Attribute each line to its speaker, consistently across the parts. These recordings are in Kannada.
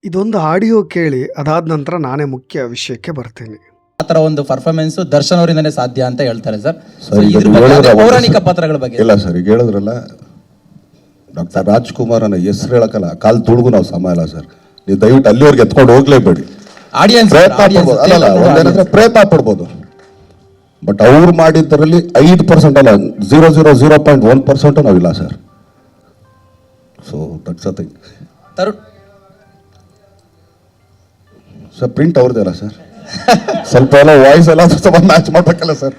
Speaker 1: ಇದೊಂದು ಆಡಿಯೋ ಕೇಳಿ ಅದಾದ ನಂತರ ನಾನೇ ಮುಖ್ಯ ವಿಷಯಕ್ಕೆ ಬರ್ತೀನಿ.
Speaker 2: ಆ ಥರ ಒಂದು ಪರ್ಫಾರ್ಮೆನ್ಸ್ ದರ್ಶನ್ ಅವರಿಂದನೇ ಸಾಧ್ಯ ಅಂತ ಹೇಳ್ತಾರೆ ಸರ್.
Speaker 3: ಸರ್,
Speaker 2: ಇದ್ರ
Speaker 3: ಇದನ್ನ
Speaker 2: ಬಗ್ಗೆ
Speaker 3: ಹೇಳಿದ್ರೆ
Speaker 2: ಪೌರಾಣಿಕ ಪಾತ್ರಗಳ ಬಗ್ಗೆ
Speaker 3: ಇಲ್ಲ ಸರ್, ಈಗ ಹೇಳಿದ್ರಲ್ಲ ಡಾಕ್ಟರ್ ರಾಜ್ಕುಮಾರನ ಹೆಸರು ಹೇಳಕ್ಕಲ್ಲ, ಕಾಲು ತುಳುಗು ನಾವು ಸಮ ಇಲ್ಲ ಸರ್. ನೀವು ದಯವಿಟ್ಟು ಅಲ್ಲಿವರೆಗೆ ಎತ್ಕೊಂಡು ಹೋಗ್ಲೇಬೇಡಿ.
Speaker 2: ಆಡಿಯನ್ಸ್
Speaker 3: ಪ್ರಯತ್ನ ಪಡ್ಬೋದು, ಅಲ್ಲ ಒಂದೇನಂದ್ರೆ ಪ್ರಯತ್ನ ಪಡ್ಬೋದು, ಬಟ್ ಅವ್ರು ಮಾಡಿದ್ದರಲ್ಲಿ 5% ಅಲ್ಲ 0.1% ನಾವಿಲ್ಲ sir. So that's a thing sir. Print ಅವ್ರದ್ದಲ್ಲ ಸರ್, ಸ್ವಲ್ಪ ಎಲ್ಲ ವಾಯ್ಸ್ ಎಲ್ಲ ಸ್ವಲ್ಪ ಮ್ಯಾಚ್ ಮಾಡ್ಬೇಕಲ್ಲ ಸರ್.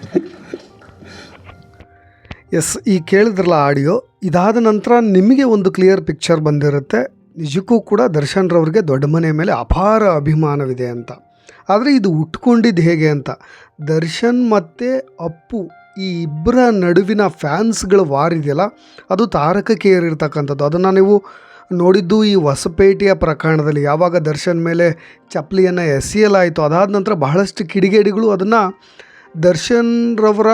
Speaker 1: ಎಸ್, ಈ ಕೇಳಿದ್ರಲ್ಲ ಆಡಿಯೋ, ಇದಾದ ನಂತರ ನಿಮಗೆ ಒಂದು ಕ್ಲಿಯರ್ ಪಿಕ್ಚರ್ ಬಂದಿರುತ್ತೆ. ನಿಜಕ್ಕೂ ಕೂಡ ದರ್ಶನ್ ರವ್ರಿಗೆ ದೊಡ್ಡ ಮನೆ ಮೇಲೆ ಅಪಾರ ಅಭಿಮಾನವಿದೆ ಅಂತ. ಆದರೆ ಇದು ಹುಟ್ಕೊಂಡಿದ್ದು ಹೇಗೆ ಅಂತ, ದರ್ಶನ್ ಮತ್ತು ಅಪ್ಪು ಈ ಇಬ್ಬರ ನಡುವಿನ ಫ್ಯಾನ್ಸ್ಗಳ ವಾರ್ ಇದೆಯಲ್ಲ, ಅದು ತಾರಕಕ್ಕೆ ಏರಿರ್ತಕ್ಕಂಥದ್ದು. ಅದನ್ನು ನೀವು ನೋಡಿದ್ದು ಈ ಹೊಸಪೇಟೆಯ ಪ್ರಕರಣದಲ್ಲಿ. ಯಾವಾಗ ದರ್ಶನ್ ಮೇಲೆ ಚಪ್ಪಲಿಯನ್ನು ಎಸೆಯಲಾಯಿತು, ಅದಾದ ನಂತರ ಬಹಳಷ್ಟು ಕಿಡಿಗೇಡಿಗಳು ಅದನ್ನು ದರ್ಶನ್ ರವರ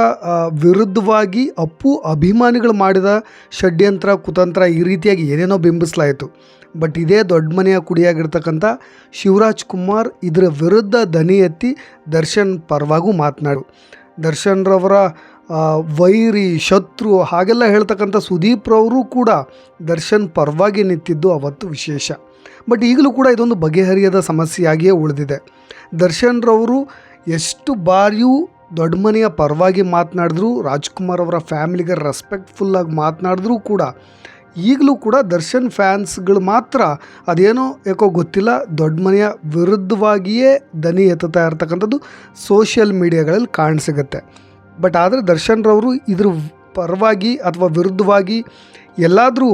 Speaker 1: ವಿರುದ್ಧವಾಗಿ ಅಪ್ಪು ಅಭಿಮಾನಿಗಳು ಮಾಡಿದ ಷಡ್ಯಂತ್ರ ಕುತಂತ್ರ ಈ ರೀತಿಯಾಗಿ ಏನೇನೋ ಬಿಂಬಿಸಲಾಯಿತು. ಬಟ್ ಇದೇ ದೊಡ್ಡ ಮನೆಯ ಕುಡಿಯಾಗಿರ್ತಕ್ಕಂಥ ಶಿವರಾಜ್ ಕುಮಾರ್ ಇದರ ವಿರುದ್ಧ ದನಿ ಎತ್ತಿ ದರ್ಶನ್ ಪರವಾಗೂ ಮಾತನಾಡು. ದರ್ಶನ್ ರವರ ವೈರಿ ಶತ್ರು ಹಾಗೆಲ್ಲ ಹೇಳ್ತಕ್ಕಂಥ ಸುದೀಪ್ ರವರು ಕೂಡ ದರ್ಶನ್ ಪರವಾಗಿ ನಿಂತಿದ್ದು ಅವತ್ತು ವಿಶೇಷ. ಬಟ್ ಈಗಲೂ ಕೂಡ ಇದೊಂದು ಬಗೆಹರಿಯದ ಸಮಸ್ಯೆಯಾಗಿಯೇ ಉಳಿದಿದೆ. ದರ್ಶನ್ ರವರು ಎಷ್ಟು ಬಾರಿಯೂ ದೊಡ್ಡ ಮನೆಯ ಪರವಾಗಿ ಮಾತನಾಡಿದ್ರು, ರಾಜ್ಕುಮಾರ್ ಅವರ ಫ್ಯಾಮಿಲಿಗೆ ರೆಸ್ಪೆಕ್ಟ್ಫುಲ್ಲಾಗಿ ಮಾತನಾಡಿದ್ರೂ ಕೂಡ ಈಗಲೂ ಕೂಡ ದರ್ಶನ್ ಫ್ಯಾನ್ಸ್ಗಳು ಮಾತ್ರ ಅದೇನೋ ಯಾಕೋ ಗೊತ್ತಿಲ್ಲ ದೊಡ್ಡ ಮನೆಯ ವಿರುದ್ಧವಾಗಿಯೇ ದನಿ ಎತ್ತುತ್ತಾ ಇರ್ತಕ್ಕಂಥದ್ದು ಸೋಷಿಯಲ್ ಮೀಡಿಯಾಗಳಲ್ಲಿ ಕಾಣಸಿಗುತ್ತೆ. ಬಟ್ ಆದರೆ ದರ್ಶನ್ ರವರು ಇದ್ರ ಪರವಾಗಿ ಅಥವಾ ವಿರುದ್ಧವಾಗಿ ಎಲ್ಲಾದರೂ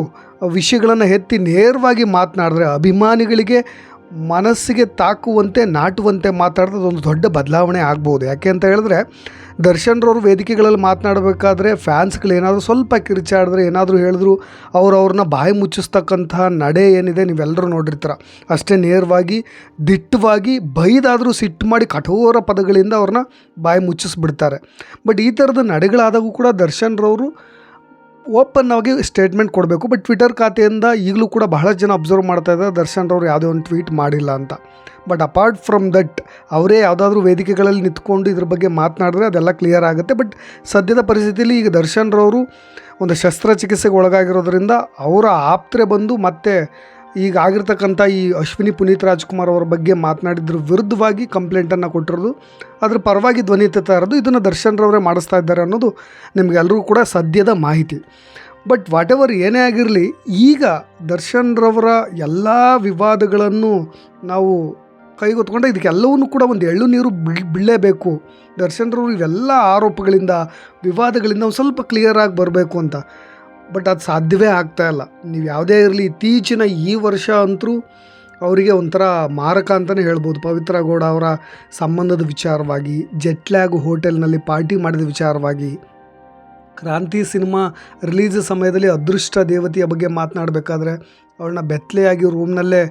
Speaker 1: ವಿಷಯಗಳನ್ನು ಎತ್ತಿ ನೇರವಾಗಿ ಮಾತನಾಡಿದ್ರೆ ಅಭಿಮಾನಿಗಳಿಗೆ ಮನಸ್ಸಿಗೆ ತಾಕುವಂತೆ ನಾಟುವಂತೆ ಮಾತಾಡಿದ್ರೆ ಒಂದು ದೊಡ್ಡ ಬದಲಾವಣೆ ಆಗ್ಬೋದು. ಯಾಕೆ ಅಂತ ಹೇಳಿದ್ರೆ ದರ್ಶನ್ ರವರು ವೇದಿಕೆಗಳಲ್ಲಿ ಮಾತನಾಡಬೇಕಾದ್ರೆ ಫ್ಯಾನ್ಸ್ಗಳು ಏನಾದರೂ ಸ್ವಲ್ಪ ಕಿರಿಚಾಡಿದ್ರೆ, ಏನಾದರೂ ಹೇಳಿದ್ರು ಅವ್ರನ್ನ ಬಾಯಿ ಮುಚ್ಚಿಸ್ತಕ್ಕಂತಹ ನಡೆ ಏನಿದೆ ನೀವೆಲ್ಲರೂ ನೋಡಿರ್ತೀರ. ಅಷ್ಟೇ ನೇರವಾಗಿ ದಿಟ್ಟವಾಗಿ ಬೈದಾದರೂ ಸಿಟ್ಟು ಮಾಡಿ ಕಠೋರ ಪದಗಳಿಂದ ಅವ್ರನ್ನ ಬಾಯಿ ಮುಚ್ಚಿಸ್ಬಿಡ್ತಾರೆ. ಬಟ್ ಈ ಥರದ ನಡೆಗಳಾದಾಗೂ ಕೂಡ ದರ್ಶನ್ ರವರು ಓಪನ್ ಆಗಿ ಸ್ಟೇಟ್ಮೆಂಟ್ ಕೊಡಬೇಕು. ಬಟ್ ಟ್ವಿಟರ್ ಖಾತೆಯಿಂದ ಈಗಲೂ ಕೂಡ ಬಹಳಷ್ಟು ಜನ ಅಬ್ಸರ್ವ್ ಮಾಡ್ತಾ ಇದ್ದಾರೆ ದರ್ಶನ್ ರವರು ಯಾವುದೇ ಒಂದು ಟ್ವೀಟ್ ಮಾಡಿಲ್ಲ ಅಂತ. ಬಟ್ ಅಪಾರ್ಟ್ ಫ್ರಮ್ ದಟ್ ಅವರೇ ಯಾವುದಾದ್ರೂ ವೇದಿಕೆಗಳಲ್ಲಿ ನಿಂತ್ಕೊಂಡು ಇದ್ರ ಬಗ್ಗೆ ಮಾತನಾಡಿದ್ರೆ ಅದೆಲ್ಲ ಕ್ಲಿಯರ್ ಆಗುತ್ತೆ. ಬಟ್ ಸದ್ಯದ ಪರಿಸ್ಥಿತಿಯಲ್ಲಿ ಈಗ ದರ್ಶನ್ ರವರು ಒಂದು ಶಸ್ತ್ರಚಿಕಿತ್ಸೆಗೆ ಒಳಗಾಗಿರೋದ್ರಿಂದ ಅವರ ಆಪ್ತರೆ ಬಂದು ಮತ್ತೆ ಈಗ ಆಗಿರ್ತಕ್ಕಂಥ ಈ ಅಶ್ವಿನಿ ಪುನೀತ್ ರಾಜ್ಕುಮಾರ್ ಅವರ ಬಗ್ಗೆ ಮಾತನಾಡಿದ್ರ ವಿರುದ್ಧವಾಗಿ ಕಂಪ್ಲೇಂಟನ್ನು ಕೊಟ್ಟಿರೋದು, ಅದ್ರ ಪರವಾಗಿ ಧ್ವನಿ ಎತ್ತುತ್ತಾ ಇರೋದು ಇದನ್ನು ದರ್ಶನ್ ರವರೇ ಮಾಡಿಸ್ತಾ ಇದ್ದಾರೆ ಅನ್ನೋದು ನಿಮಗೆಲ್ಲರಿಗೂ ಕೂಡ ಸದ್ಯದ ಮಾಹಿತಿ. ಬಟ್ ವಾಟ್ ಎವರ್ ಏನೇ ಆಗಿರಲಿ, ಈಗ ದರ್ಶನ್ ರವರ ಎಲ್ಲ ವಿವಾದಗಳನ್ನು ನಾವು ಕೈಗೊತ್ಕೊಂಡ್ರೆ ಇದಕ್ಕೆಲ್ಲವನ್ನೂ ಕೂಡ ಒಂದು ಎಳ್ಳು ನೀರು ಬೀಳಲೇಬೇಕು. ದರ್ಶನ್ ರವರು ಇವೆಲ್ಲ ಆರೋಪಗಳಿಂದ ವಿವಾದಗಳಿಂದ ಒಂದು ಸ್ವಲ್ಪ ಕ್ಲಿಯರಾಗಿ ಬರಬೇಕು ಅಂತ. ಬಟ್ ಅದು ಸಾಧ್ಯವೇ ಆಗ್ತಾಯಿಲ್ಲ. ನೀವು ಯಾವುದೇ ಇರಲಿ, ಇತ್ತೀಚಿನ ಈ ವರ್ಷ ಅಂತರೂ ಅವರಿಗೆ ಒಂಥರ ಮಾರಕ ಅಂತಲೇ ಹೇಳ್ಬೋದು. ಪವಿತ್ರ ಗೌಡ ಅವರ ಸಂಬಂಧದ ವಿಚಾರವಾಗಿ, ಜೆಟ್ಲ್ಯಾಗ್ ಹೋಟೆಲ್ನಲ್ಲಿ ಪಾರ್ಟಿ ಮಾಡಿದ ವಿಚಾರವಾಗಿ, ಕ್ರಾಂತಿ ಸಿನಿಮಾ ರಿಲೀಸ್ ಸಮಯದಲ್ಲಿ ಅದೃಷ್ಟ ದೇವತೆಯ ಬಗ್ಗೆ ಮಾತನಾಡಬೇಕಾದ್ರೆ ಅವಳನ್ನ ಬೆತ್ತಲೆಯಾಗಿ ರೂಮ್ನಲ್ಲೇ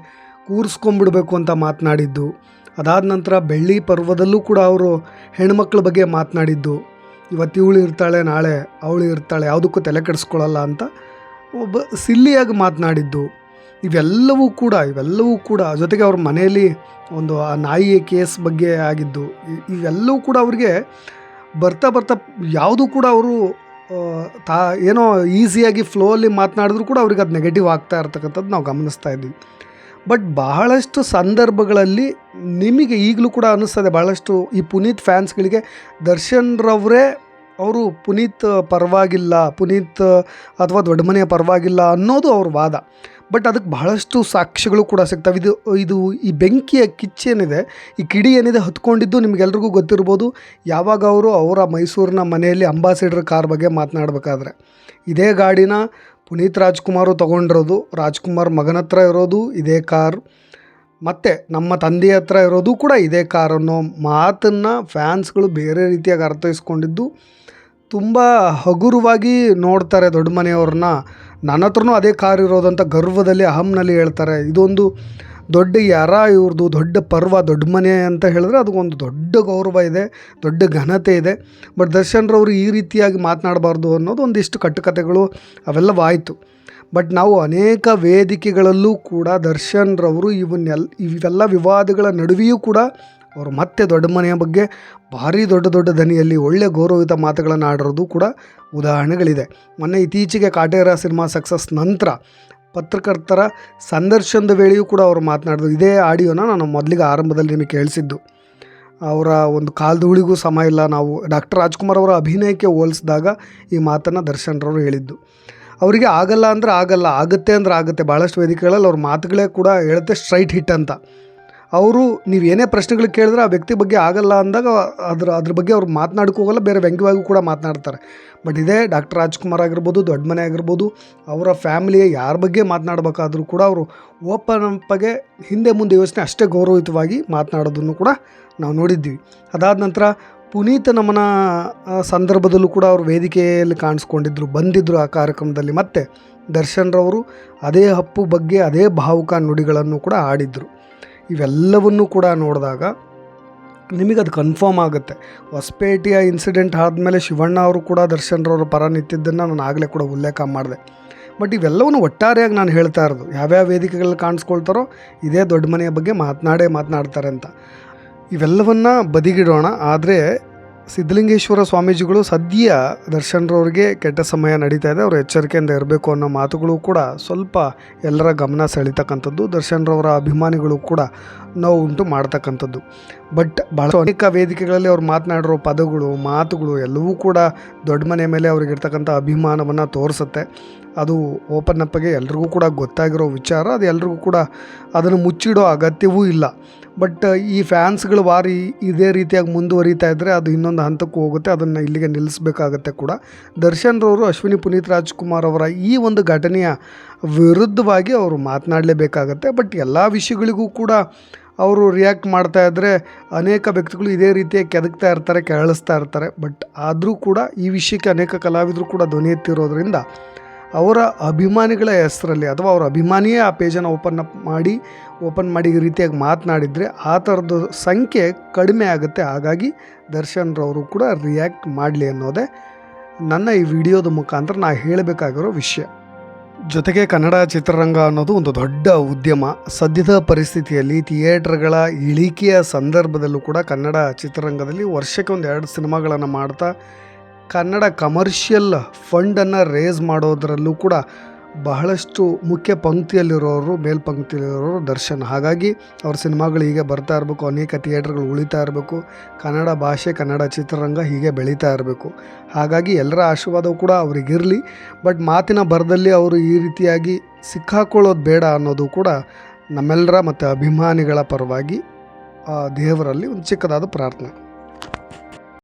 Speaker 1: ಕೂರಿಸ್ಕೊಂಬಿಡ್ಬೇಕು ಅಂತ ಮಾತನಾಡಿದ್ದು, ಅದಾದ ನಂತರ ಬೆಳ್ಳಿ ಪರ್ವದಲ್ಲೂ ಕೂಡ ಅವರು ಹೆಣ್ಮಕ್ಳ ಬಗ್ಗೆ ಮಾತನಾಡಿದ್ದು, ಇವತ್ತು ಇವಳು ಇರ್ತಾಳೆ ನಾಳೆ ಅವಳು ಇರ್ತಾಳೆ ಯಾವುದಕ್ಕೂ ತಲೆ ಕೆಡಿಸ್ಕೊಳ್ಳಲ್ಲ ಅಂತ ಒಬ್ಬ ಸಿಲ್ಲಿಯಾಗಿ ಮಾತನಾಡಿದ್ದು, ಇವೆಲ್ಲವೂ ಕೂಡ ಜೊತೆಗೆ ಅವ್ರ ಮನೆಯಲ್ಲಿ ಒಂದು ಆ ನಾಯಿಯ ಕೇಸ್ ಬಗ್ಗೆ ಆಗಿದ್ದು, ಇವೆಲ್ಲವೂ ಕೂಡ ಅವ್ರಿಗೆ ಬರ್ತಾ ಯಾವುದೂ ಕೂಡ ಅವರು ಏನೋ ಈಸಿಯಾಗಿ ಫ್ಲೋಲ್ಲಿ ಮಾತನಾಡಿದ್ರು ಕೂಡ ಅವ್ರಿಗೆ ಅದು ನೆಗೆಟಿವ್ ಆಗ್ತಾ ಇರ್ತಕ್ಕಂಥದ್ದು ನಾವು ಗಮನಿಸ್ತಾ ಇದ್ವಿ. ಬಟ್ ಬಹಳಷ್ಟು ಸಂದರ್ಭಗಳಲ್ಲಿ ನಿಮಗೆ ಈಗಲೂ ಕೂಡ ಅನ್ನಿಸ್ತದೆ, ಭಾಳಷ್ಟು ಈ ಪುನೀತ್ ಫ್ಯಾನ್ಸ್ಗಳಿಗೆ ದರ್ಶನ್ ರವರೇ ಅವರು ಪುನೀತ್ ಪರವಾಗಿಲ್ಲ, ಪುನೀತ್ ಅಥವಾ ದೊಡ್ಡ ಮನೆಯ ಪರವಾಗಿಲ್ಲ ಅನ್ನೋದು ಅವ್ರ ವಾದ. ಬಟ್ ಅದಕ್ಕೆ ಬಹಳಷ್ಟು ಸಾಕ್ಷ್ಯಗಳು ಕೂಡ ಸಿಗ್ತವೆ. ಇದು ಈ ಬೆಂಕಿಯ ಕಿಚ್ಚೇನಿದೆ, ಈ ಕಿಡಿ ಏನಿದೆ ಹತ್ಕೊಂಡಿದ್ದು ನಿಮಗೆಲ್ರಿಗೂ ಗೊತ್ತಿರ್ಬೋದು. ಯಾವಾಗ ಅವರು ಅವರ ಮೈಸೂರಿನ ಮನೆಯಲ್ಲಿ ಅಂಬಾಸಿಡರ್ ಕಾರ್ ಬಗ್ಗೆ ಮಾತನಾಡಬೇಕಾದ್ರೆ ಇದೇ ಗಾಡಿನ ಪುನೀತ್ ರಾಜ್ಕುಮಾರು ತೊಗೊಂಡಿರೋದು, ರಾಜ್ಕುಮಾರ್ ಮಗನ ಹತ್ರ ಇರೋದು ಇದೇ ಕಾರ್, ಮತ್ತು ನಮ್ಮ ತಂದೆಯ ಹತ್ರ ಇರೋದು ಕೂಡ ಇದೇ ಕಾರ್ ಅನ್ನೋ ಮಾತನ್ನು ಫ್ಯಾನ್ಸ್ಗಳು ಬೇರೆ ರೀತಿಯಾಗಿ ಅರ್ಥೈಸ್ಕೊಂಡಿದ್ದು ತುಂಬ ಹಗುರವಾಗಿ ನೋಡ್ತಾರೆ ದೊಡ್ಡ ಮನೆಯವ್ರನ್ನ. ನನ್ನ ಹತ್ರನೂ ಅದೇ ಕಾರ್ ಇರೋದಂತ ಗರ್ವದಲ್ಲಿ ಅಹಂನಲ್ಲಿ ಹೇಳ್ತಾರೆ. ಇದೊಂದು ದೊಡ್ಡ ಯಾರ ಇವ್ರದ್ದು ದೊಡ್ಡ ಪರ್ವ, ದೊಡ್ಡ ಮನೆ ಅಂತ ಹೇಳಿದ್ರೆ ಅದಕ್ಕೊಂದು ದೊಡ್ಡ ಗೌರವ ಇದೆ, ದೊಡ್ಡ ಘನತೆ ಇದೆ. ಬಟ್ ದರ್ಶನ್ ರವರು ಈ ರೀತಿಯಾಗಿ ಮಾತನಾಡಬಾರ್ದು ಅನ್ನೋದು ಒಂದಿಷ್ಟು ಕಟ್ಟುಕತೆಗಳು ಅವೆಲ್ಲವಾಯಿತು. ಬಟ್ ನಾವು ಅನೇಕ ವೇದಿಕೆಗಳಲ್ಲೂ ಕೂಡ ದರ್ಶನ್ ರವರು ಇವೆಲ್ಲ ವಿವಾದಗಳ ನಡುವೆಯೂ ಕೂಡ ಅವರು ಮತ್ತೆ ದೊಡ್ಡ ಮನೆಯ ಬಗ್ಗೆ ಭಾರಿ ದೊಡ್ಡ ದೊಡ್ಡ ದನಿಯಲ್ಲಿ ಒಳ್ಳೆ ಗೌರವಿತ ಮಾತುಗಳನ್ನು ಆಡಿರೋದು ಕೂಡ ಉದಾಹರಣೆಗಳಿದೆ. ಮೊನ್ನೆ ಇತ್ತೀಚೆಗೆ ಕಾಟೇರ ಸಿನಿಮಾ ಸಕ್ಸಸ್ ನಂತರ ಪತ್ರಕರ್ತರ ಸಂದರ್ಶನದ ವೇಳೆಯೂ ಕೂಡ ಅವರು ಮಾತನಾಡಿದ್ರು. ಇದೇ ಆಡಿಯೋನ ನಾನು ಮೊದಲಿಗೆ ಆರಂಭದಲ್ಲಿ ನಿಮಗೆ ಕೇಳಿಸಿದ್ದು. ಅವರ ಒಂದು ಕಾಲ್ಧೂಳಿಗೂ ಸಮ ಇಲ್ಲ, ನಾವು ಡಾಕ್ಟರ್ ರಾಜ್ಕುಮಾರ್ ಅವರ ಅಭಿನಯಕ್ಕೆ ಹೋಲಿಸಿದಾಗ ಈ ಮಾತನ್ನು ದರ್ಶನ್ ರವರು ಹೇಳಿದ್ದು. ಅವರಿಗೆ ಆಗಲ್ಲ ಅಂದರೆ ಆಗಲ್ಲ, ಆಗುತ್ತೆ ಅಂದರೆ ಆಗುತ್ತೆ. ಭಾಳಷ್ಟು ವೇದಿಕೆಗಳಲ್ಲಿ ಅವ್ರ ಮಾತುಗಳೇ ಕೂಡ ಹೇಳುತ್ತೆ ಸ್ಟ್ರೈಟ್ ಹಿಟ್ ಅಂತ. ಅವರು ನೀವು ಏನೇ ಪ್ರಶ್ನೆಗಳು ಕೇಳಿದ್ರೆ ಆ ವ್ಯಕ್ತಿ ಬಗ್ಗೆ ಆಗಲ್ಲ ಅಂದಾಗ ಅದ್ರ ಬಗ್ಗೆ ಅವ್ರು ಮಾತನಾಡಕ್ಕೆ ಹೋಗಲ್ಲ, ಬೇರೆ ವ್ಯಂಗ್ಯವಾಗಿ ಕೂಡ ಮಾತನಾಡ್ತಾರೆ. ಬಟ್ ಇದೇ ಡಾಕ್ಟರ್ ರಾಜ್ಕುಮಾರ್ ಆಗಿರ್ಬೋದು, ದೊಡ್ಡ ಮನೆ ಆಗಿರ್ಬೋದು, ಅವರ ಫ್ಯಾಮಿಲಿಯ ಯಾರ ಬಗ್ಗೆ ಮಾತನಾಡಬೇಕಾದ್ರೂ ಕೂಡ ಅವರು ಓಪನ್ ಅಪ್ಗೆ ಹಿಂದೆ ಮುಂದೆ ಯೋಚನೆ ಅಷ್ಟೇ ಗೌರವಯುತವಾಗಿ ಮಾತನಾಡೋದನ್ನು ಕೂಡ ನಾವು ನೋಡಿದ್ದೀವಿ. ಅದಾದ ನಂತರ ಪುನೀತ್ ನಮನ ಸಂದರ್ಭದಲ್ಲೂ ಕೂಡ ಅವರು ವೇದಿಕೆಯಲ್ಲಿ ಬಂದಿದ್ದರು ಆ ಕಾರ್ಯಕ್ರಮದಲ್ಲಿ. ಮತ್ತು ದರ್ಶನ್ ರವರು ಅದೇ ಅಪ್ಪು ಬಗ್ಗೆ ಅದೇ ಭಾವುಕ ನುಡಿಗಳನ್ನು ಕೂಡ ಆಡಿದರು. ಇವೆಲ್ಲವನ್ನೂ ಕೂಡ ನೋಡಿದಾಗ ನಿಮಗದು ಕನ್ಫರ್ಮ್ ಆಗುತ್ತೆ. ಹೊಸಪೇಟೆಯ ಇನ್ಸಿಡೆಂಟ್ ಆದಮೇಲೆ ಶಿವಣ್ಣ ಅವರು ಕೂಡ ದರ್ಶನ್ ರವರ ಪರ ನಿಂತಿದ್ದನ್ನು ನಾನು ಆಗಲೇ ಕೂಡ ಉಲ್ಲೇಖ ಮಾಡಿದೆ. ಬಟ್ ಇವೆಲ್ಲವನ್ನು ಒಟ್ಟಾರೆಯಾಗಿ ನಾನು ಹೇಳ್ತಾ ಇರೋದು, ಯಾವ್ಯಾವ ವೇದಿಕೆಗಳಲ್ಲಿ ಕಾಣಿಸ್ಕೊಳ್ತಾರೋ ಇದೇ ದೊಡ್ಡ ಮನೆಯ ಬಗ್ಗೆ ಮಾತನಾಡ್ತಾರೆ ಅಂತ. ಇವೆಲ್ಲವನ್ನ ಬದಿಗಿಡೋಣ. ಆದರೆ ಸಿದ್ಧಲಿಂಗೇಶ್ವರ ಸ್ವಾಮೀಜಿಗಳು ಸದ್ಯ ದರ್ಶನ್ ರವ್ರಿಗೆ ಕೆಟ್ಟ ಸಮಯ ನಡೀತಾ ಇದೆ, ಅವರು ಎಚ್ಚರಿಕೆಯಿಂದ ಇರಬೇಕು ಅನ್ನೋ ಮಾತುಗಳು ಕೂಡ ಸ್ವಲ್ಪ ಎಲ್ಲರ ಗಮನ ಸೆಳೀತಕ್ಕಂಥದ್ದು. ದರ್ಶನ್ ರವರ ಅಭಿಮಾನಿಗಳು ಕೂಡ ನೋವು ಉಂಟು ಮಾಡ್ತಕ್ಕಂಥದ್ದು. ಬಟ್ ಭಾಳ ಅನೇಕ ವೇದಿಕೆಗಳಲ್ಲಿ ಅವ್ರು ಮಾತನಾಡಿರೋ ಮಾತುಗಳು ಎಲ್ಲವೂ ಕೂಡ ದೊಡ್ಡ ಮನೆ ಮೇಲೆ ಅವ್ರಿಗಿರ್ತಕ್ಕಂಥ ಅಭಿಮಾನವನ್ನು ತೋರಿಸುತ್ತೆ. ಅದು ಓಪನ್ ಅಪ್ಗೆ ಎಲ್ರಿಗೂ ಕೂಡ ಗೊತ್ತಾಗಿರೋ ವಿಚಾರ. ಅದು ಎಲ್ರಿಗೂ ಕೂಡ ಅದನ್ನು ಮುಚ್ಚಿಡೋ ಅಗತ್ಯವೂ ಇಲ್ಲ. ಬಟ್ ಈ ಫ್ಯಾನ್ಸ್ಗಳು ವಾರಿ ಇದೇ ರೀತಿಯಾಗಿ ಮುಂದುವರಿತಾ ಇದ್ದರೆ ಅದು ಇನ್ನೊಂದು ಹಂತಕ್ಕೂ ಹೋಗುತ್ತೆ. ಅದನ್ನು ಇಲ್ಲಿಗೆ ನಿಲ್ಲಿಸಬೇಕಾಗತ್ತೆ ಕೂಡ. ದರ್ಶನ್ ರವರು ಅಶ್ವಿನಿ ಪುನೀತ್ ರಾಜ್ಕುಮಾರ್ ಅವರ ಈ ಒಂದು ಘಟನೆಯ ವಿರುದ್ಧವಾಗಿ ಅವರು ಮಾತನಾಡಲೇಬೇಕಾಗತ್ತೆ. ಬಟ್ ಎಲ್ಲ ವಿಷಯಗಳಿಗೂ ಕೂಡ ಅವರು ರಿಯಾಕ್ಟ್ ಮಾಡ್ತಾ ಇದ್ದರೆ ಅನೇಕ ವ್ಯಕ್ತಿಗಳು ಇದೇ ರೀತಿಯಾಗಿ ಕೆದಕ್ತಾ ಇರ್ತಾರೆ, ಕೆರಳಿಸ್ತಾ ಇರ್ತಾರೆ. ಬಟ್ ಆದರೂ ಕೂಡ ಈ ವಿಷಯಕ್ಕೆ ಅನೇಕ ಕಲಾವಿದರು ಕೂಡ ಧ್ವನಿ ಎತ್ತಿರೋದ್ರಿಂದ ಅವರ ಅಭಿಮಾನಿಗಳ ಹೆಸರಲ್ಲಿ ಅಥವಾ ಅವರ ಅಭಿಮಾನಿಯೇ ಆ ಪೇಜನ್ನು ಓಪನ್ ಮಾಡಿ ಈ ರೀತಿಯಾಗಿ ಮಾತನಾಡಿದರೆ ಆ ಥರದ್ದು ಸಂಖ್ಯೆ ಕಡಿಮೆ ಆಗುತ್ತೆ. ಹಾಗಾಗಿ ದರ್ಶನ್ ರವರು ಕೂಡ ರಿಯಾಕ್ಟ್ ಮಾಡಲಿ ಅನ್ನೋದೇ ನನ್ನ ಈ ವಿಡಿಯೋದ ಮುಖಾಂತರ ನಾನು ಹೇಳಬೇಕಾಗಿರೋ ವಿಷಯ. ಜೊತೆಗೆ ಕನ್ನಡ ಚಿತ್ರರಂಗ ಅನ್ನೋದು ಒಂದು ದೊಡ್ಡ ಉದ್ಯಮ. ಸದ್ಯದ ಪರಿಸ್ಥಿತಿಯಲ್ಲಿ ಥಿಯೇಟ್ರ್ಗಳ ಇಳಿಕೆಯ ಸಂದರ್ಭದಲ್ಲೂ ಕೂಡ ಕನ್ನಡ ಚಿತ್ರರಂಗದಲ್ಲಿ ವರ್ಷಕ್ಕೆ 1-2 ಸಿನಿಮಾಗಳನ್ನು ಮಾಡ್ತಾ ಕನ್ನಡ ಕಮರ್ಷಿಯಲ್ ಫಂಡನ್ನು ರೇಸ್ ಮಾಡೋದರಲ್ಲೂ ಕೂಡ ಬಹಳಷ್ಟು ಮುಖ್ಯ ಪಂಕ್ತಿಯಲ್ಲಿರೋರು, ಮೇಲ್ಪಂಕ್ತಿಯಲ್ಲಿರೋರು ದರ್ಶನ್. ಹಾಗಾಗಿ ಅವ್ರ ಸಿನಿಮಾಗಳು ಹೀಗೆ ಬರ್ತಾ ಇರಬೇಕು, ಅನೇಕ ಥಿಯೇಟ್ರ್ಗಳು ಉಳಿತಾ ಇರಬೇಕು, ಕನ್ನಡ ಭಾಷೆ ಕನ್ನಡ ಚಿತ್ರರಂಗ ಹೀಗೆ ಬೆಳೀತಾ ಇರಬೇಕು. ಹಾಗಾಗಿ ಎಲ್ಲರ ಆಶೀರ್ವಾದವೂ ಕೂಡ ಅವರಿಗಿರಲಿ. ಬಟ್ ಮಾತಿನ ಭರದಲ್ಲಿ ಅವರು ಈ ರೀತಿಯಾಗಿ ಸಿಕ್ಕಾಕೊಳ್ಳೋದು ಬೇಡ ಅನ್ನೋದು ಕೂಡ ನಮ್ಮೆಲ್ಲರ ಮತ್ತು ಅಭಿಮಾನಿಗಳ ಪರವಾಗಿ ದೇವರಲ್ಲಿ ಒಂದು ಚಿಕ್ಕದಾದ ಪ್ರಾರ್ಥನೆ.